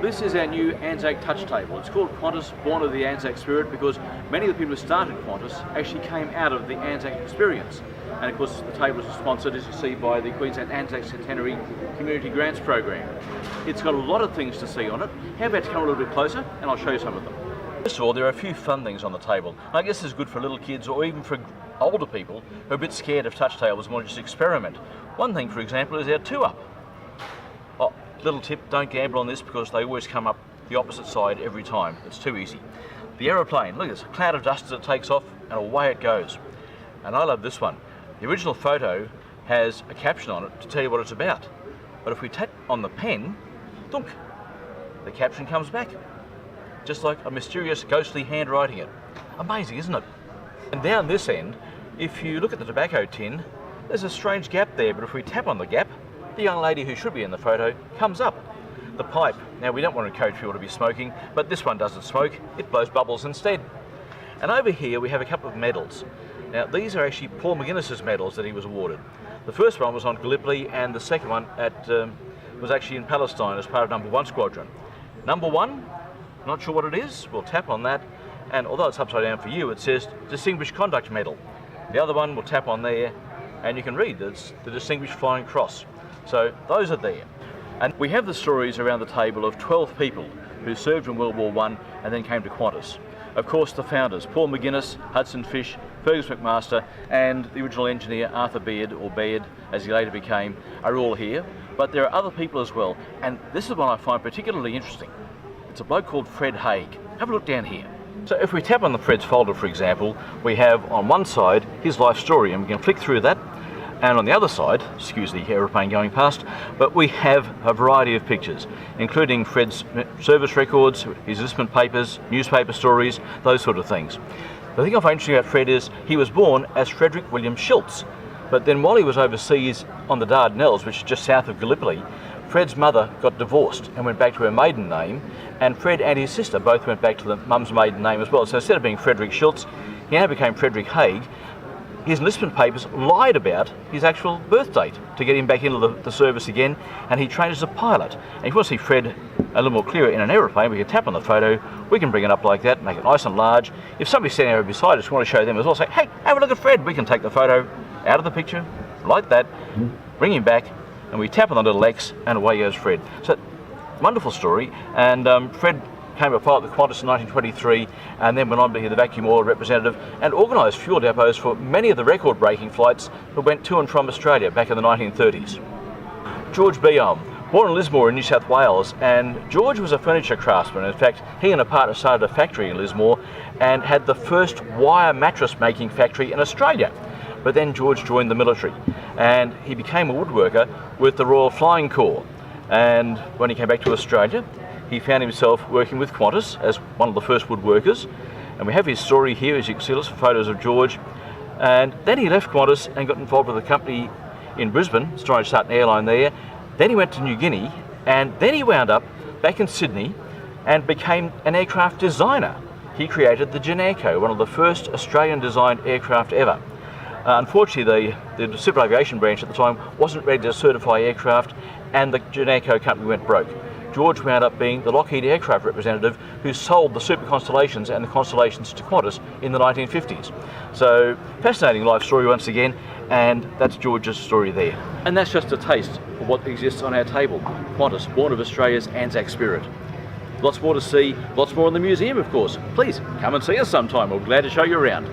This is our new ANZAC touch table. It's called Qantas, born of the ANZAC Spirit, because many of the people who started Qantas actually came out of the ANZAC experience. And of course the table is sponsored, as you see, by the Queensland ANZAC Centenary Community Grants Program. It's got a lot of things to see on it. How about to come a little bit closer and I'll show you some of them. First of all, there are a few fun things on the table. I guess this is good for little kids or even for older people who are a bit scared of touch tables and want to just experiment. One thing, for example, is our 2-up. Oh, little tip, don't gamble on this because they always come up the opposite side every time. It's too easy. The aeroplane, look at this, a cloud of dust as it takes off and away it goes. And I love this one. The original photo has a caption on it to tell you what it's about. But if we tap on the pen, thunk, the caption comes back. Just like a mysterious, ghostly hand writing it. Amazing, isn't it? And down this end, if you look at the tobacco tin, there's a strange gap there, but if we tap on the gap, the young lady who should be in the photo comes up. The pipe. Now, we don't want to encourage people to be smoking, but this one doesn't smoke, it blows bubbles instead. And over here we have a couple of medals. Now, these are actually Paul McGuinness's medals that he was awarded. The first one was on Gallipoli, and the second one was actually in Palestine as part of number 1 squadron. Number 1, not sure what it is, we'll tap on that, and although it's upside down for you, it says Distinguished Conduct Medal. The other one, we'll tap on there, and you can read that it's the Distinguished Flying Cross. So those are there. And we have the stories around the table of 12 people who served in World War I and then came to Qantas. Of course, the founders, Paul McGuinness, Hudson Fysh, Fergus McMaster, and the original engineer, Arthur Baird, or Baird, as he later became, are all here. But there are other people as well, and this is one I find particularly interesting. It's a bloke called Fred Haig. Have a look down here. So if we tap on the Fred's folder, for example, we have on one side his life story, and we can flick through that. And on the other side, excuse the aeroplane going past, but we have a variety of pictures, including Fred's service records, his enlistment papers, newspaper stories, those sort of things. The thing I find interesting about Fred is he was born as Frederick William Schultz, but then while he was overseas on the Dardanelles, which is just south of Gallipoli, Fred's mother got divorced and went back to her maiden name, and Fred and his sister both went back to the mum's maiden name as well. So instead of being Frederick Schultz, he now became Frederick Haig. His enlistment papers lied about his actual birth date to get him back into the service again, and he trained as a pilot. And if you want to see Fred a little more clearer in an aeroplane, we can tap on the photo, we can bring it up like that, make it nice and large. If somebody's standing over beside us, we want to show them as well, say, hey, have a look at Fred. We can take the photo out of the picture, like that, bring him back, and we tap on the little X, and away goes Fred. So, wonderful story, and Fred came a pilot with Qantas in 1923 and then went on to be the vacuum oil representative and organised fuel depots for many of the record-breaking flights that went to and from Australia back in the 1930s. George Beom, born in Lismore in New South Wales, and George was a furniture craftsman. In fact, he and a partner started a factory in Lismore and had the first wire mattress making factory in Australia. But then George joined the military and he became a woodworker with the Royal Flying Corps. And when he came back to Australia, he found himself working with Qantas as one of the first woodworkers, and we have his story here, as you can see, lots of photos of George. And then he left Qantas and got involved with a company in Brisbane, trying to start an airline there. Then he went to New Guinea, and then he wound up back in Sydney and became an aircraft designer. He created the Janaco, one of the first Australian-designed aircraft ever. Unfortunately, the civil aviation branch at the time wasn't ready to certify aircraft, and the Janaco company went broke. George wound up being the Lockheed aircraft representative who sold the Super Constellations and the Constellations to Qantas in the 1950s. So, fascinating life story once again, and that's George's story there. And that's just a taste of what exists on our table. Qantas, born of Australia's ANZAC Spirit. Lots more to see, lots more in the museum, of course. Please come and see us sometime. We're glad to show you around.